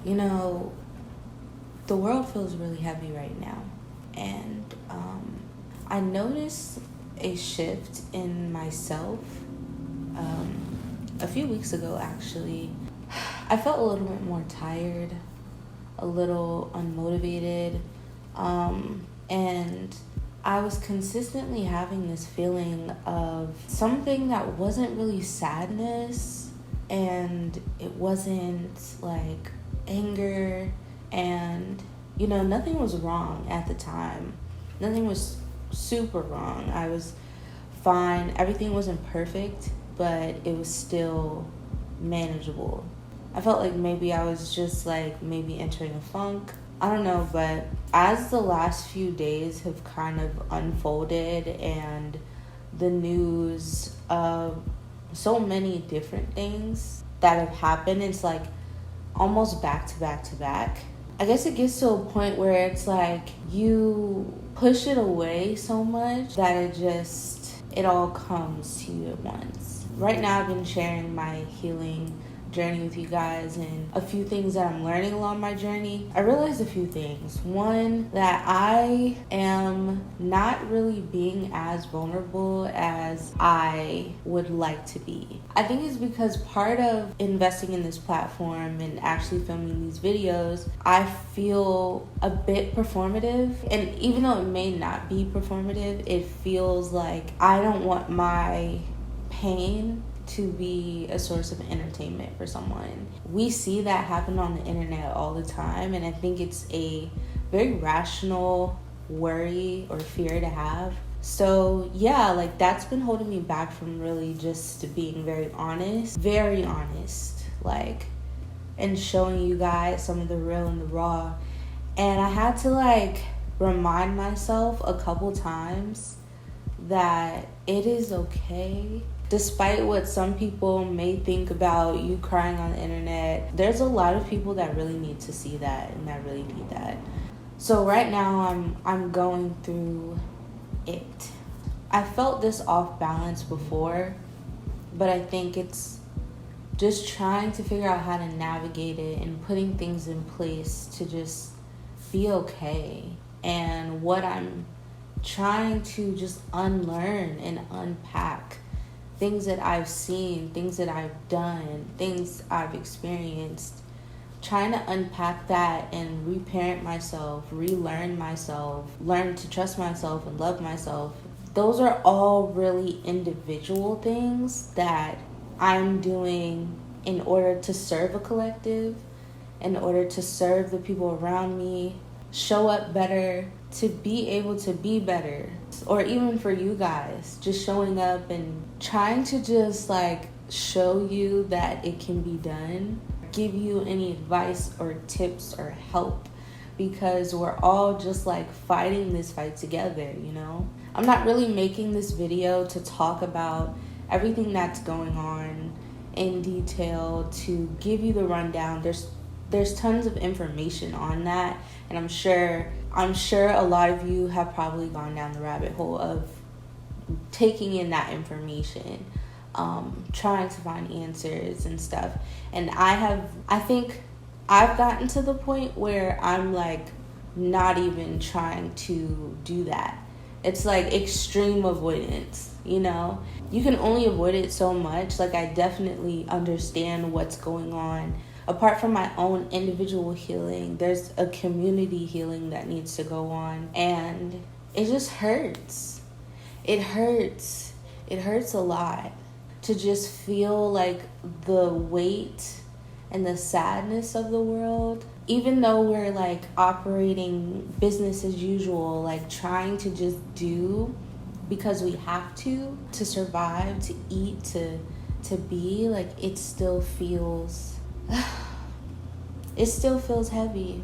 You know, the world feels really heavy right now. And I noticed a shift in myself a few weeks ago, actually. I felt a little bit more tired, a little unmotivated, and I was consistently having this feeling of something that wasn't really sadness, and it wasn't like anger, and nothing was wrong at the time. Nothing was super wrong. I was fine. Everything wasn't perfect, but it was still manageable. I felt like maybe I was just like maybe entering a funk. I don't know, but as the last few days have kind of unfolded and the news of so many different things that have happened, it's like almost back to back to back. I guess it gets to a point where it's like you push it away so much that it all comes to you at once. Right now I've been sharing my healing journey with you guys and a few things that I'm learning along my journey. I realized a few things. One, that I am not really being as vulnerable as I would like to be. I think it's because part of investing in this platform and actually filming these videos, I feel a bit performative. And even though it may not be performative, it feels like I don't want my pain to be a source of entertainment for someone. We see that happen on the internet all the time, and I think it's a very rational worry or fear to have. So yeah, like that's been holding me back from really just being very honest, like, and showing you guys some of the real and the raw. And I had to like remind myself a couple times that it is okay. Despite what some people may think about you crying on the internet, there's a lot of people that really need to see that and that really need that. So right now I'm going through it. I felt this off balance before, but I think it's just trying to figure out how to navigate it and putting things in place to just be okay. And what I'm trying to just unlearn and unpack. Things that I've seen, things that I've done, things I've experienced. Trying to unpack that and reparent myself, relearn myself, learn to trust myself and love myself. Those are all really individual things that I'm doing in order to serve a collective, in order to serve the people around me, show up better, to be able to be better. Or even for you guys, just showing up and trying to just like show you that it can be done, give you any advice or tips or help, because we're all just like fighting this fight together, I'm not really making this video to talk about everything that's going on in detail, to give you the rundown. There's tons of information on that, and I'm sure a lot of you have probably gone down the rabbit hole of taking in that information, trying to find answers and stuff. And I think I've gotten to the point where I'm like not even trying to do that. It's like extreme avoidance, You can only avoid it so much. Like I definitely understand what's going on. Apart from my own individual healing, there's a community healing that needs to go on. And it just hurts. It hurts. It hurts a lot to just feel like the weight and the sadness of the world. Even though we're like operating business as usual, like trying to just do because we have to survive, to eat, to be, like it still feels heavy.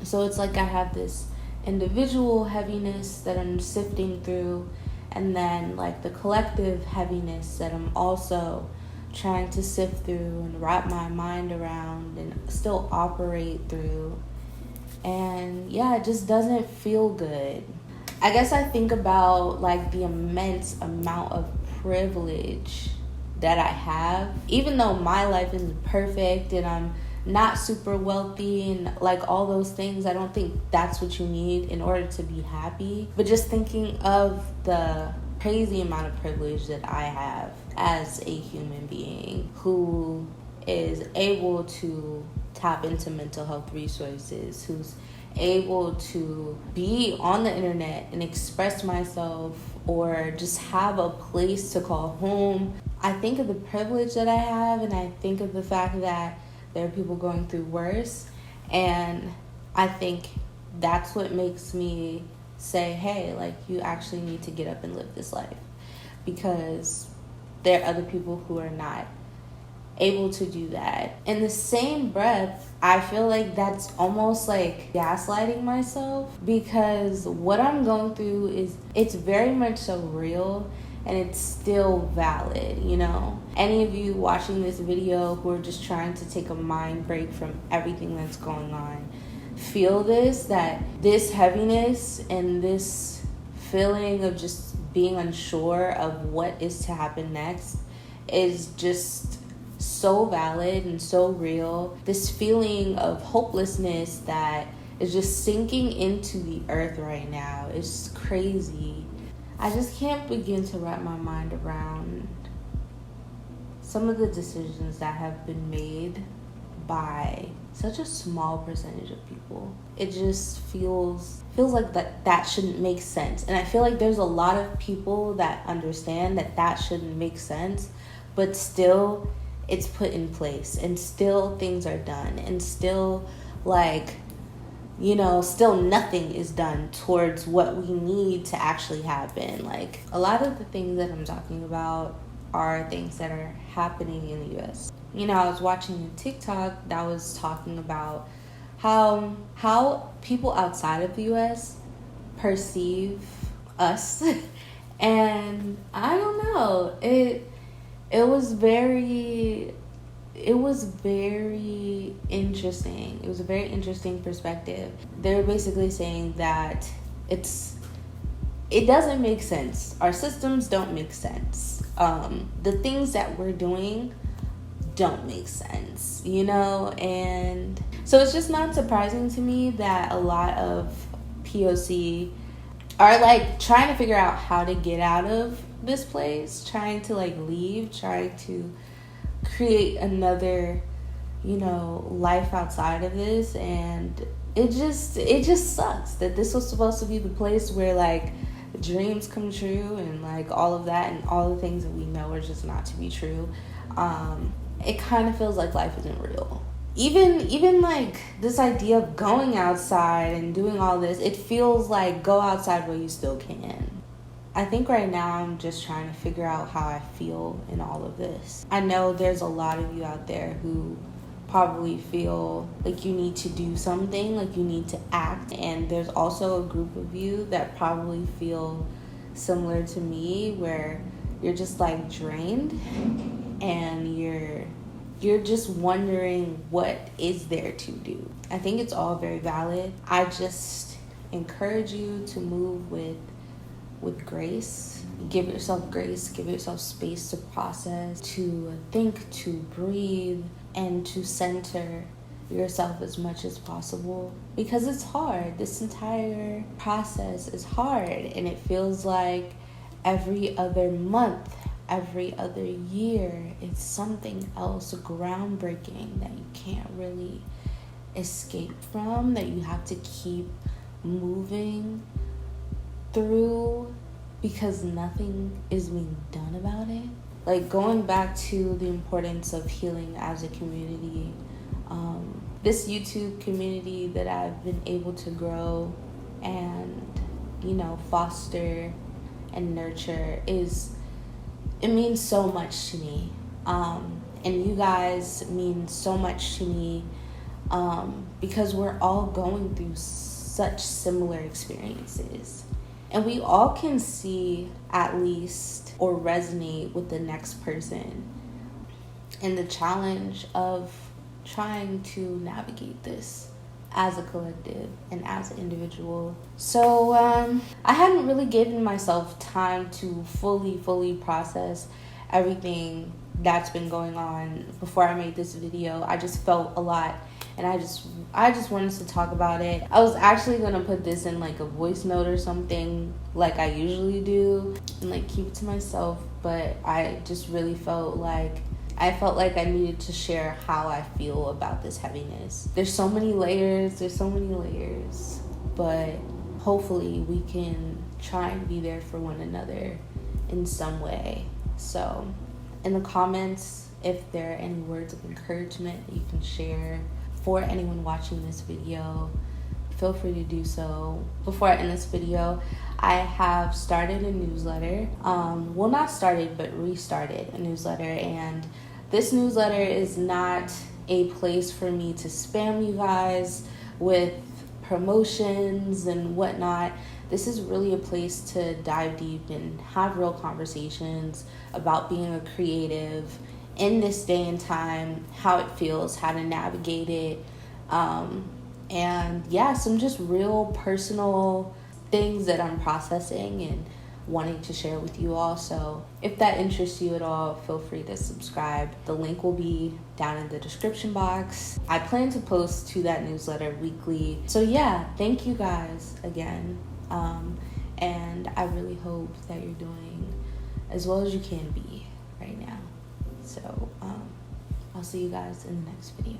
So it's like I have this individual heaviness that I'm sifting through, and then like the collective heaviness that I'm also trying to sift through and wrap my mind around and still operate through. And yeah, it just doesn't feel good. I guess I think about like the immense amount of privilege that I have, even though my life isn't perfect and I'm not super wealthy and like all those things. I don't think that's what you need in order to be happy. But just thinking of the crazy amount of privilege that I have as a human being who is able to tap into mental health resources, who's able to be on the internet and express myself or just have a place to call home. I think of the privilege that I have, and I think of the fact that there are people going through worse, and I think that's what makes me say, hey, like, you actually need to get up and live this life, because there are other people who are not able to do that. In the same breath, I feel like that's almost like gaslighting myself, because what I'm going through it's very much so real and it's still valid, you know? Any of you watching this video who are just trying to take a mind break from everything that's going on, feel that this heaviness and this feeling of just being unsure of what is to happen next is just so valid and so real. This feeling of hopelessness that is just sinking into the earth right now is crazy. I just can't begin to wrap my mind around some of the decisions that have been made by such a small percentage of people. It just feels like that shouldn't make sense. And I feel like there's a lot of people that understand that shouldn't make sense, but still it's put in place, and still things are done, and still, like, you know, still nothing is done towards what we need to actually happen. Like, a lot of the things that I'm talking about are things that are happening in the US. You know, I was watching a TikTok that was talking about how people outside of the US perceive us. And I don't know, it was very interesting. It was a very interesting perspective. They were basically saying that it doesn't make sense. Our systems don't make sense. The things that we're doing don't make sense, you know? And so it's just not surprising to me that a lot of POC are like trying to figure out how to get out of this place, trying to like leave, trying to create another, you know, life outside of this. And it just sucks that this was supposed to be the place where like dreams come true and like all of that, and all the things that we know are just not to be true. It kind of feels like life isn't real. Even like this idea of going outside and doing all this, it feels like go outside while you still can. I think right now I'm just trying to figure out how I feel in all of this. I know there's a lot of you out there who probably feel like you need to do something, like you need to act. And there's also a group of you that probably feel similar to me, where you're just like drained and you're just wondering what is there to do. I think it's all very valid. I just encourage you to move with grace. Give yourself grace, give yourself space to process, to think, to breathe, and to center yourself as much as possible, because it's hard. This entire process is hard, and it feels like every other month, every other year, it's something else groundbreaking that you can't really escape from, that you have to keep moving through, because nothing is being done about it. Like, going back to the importance of healing as a community, this YouTube community that I've been able to grow and, you know, foster and nurture, it means so much to me. And you guys mean so much to me, because we're all going through such similar experiences. And we all can see at least or resonate with the next person and the challenge of trying to navigate this as a collective and as an individual. So I hadn't really given myself time to fully process everything that's been going on before I made this video. I just felt a lot, and I just wanted to talk about it. I was actually gonna put this in like a voice note or something like I usually do and like keep it to myself, but I just really felt like I needed to share how I feel about this heaviness. There's so many layers, but hopefully we can try and be there for one another in some way. So in the comments, if there are any words of encouragement that you can share for anyone watching this video, feel free to do so. Before I end this video, I have started a newsletter. Well, not started, but restarted a newsletter. And this newsletter is not a place for me to spam you guys with promotions and whatnot. This is really a place to dive deep and have real conversations about being a creative in this day and time, how it feels, how to navigate it, and yeah, some just real personal things that I'm processing and wanting to share with you all. So if that interests you at all, feel free to subscribe. The link will be down in the description box. I plan to post to that newsletter weekly. So yeah, thank you guys again. And I really hope that you're doing as well as you can be right now. So I'll see you guys in the next video.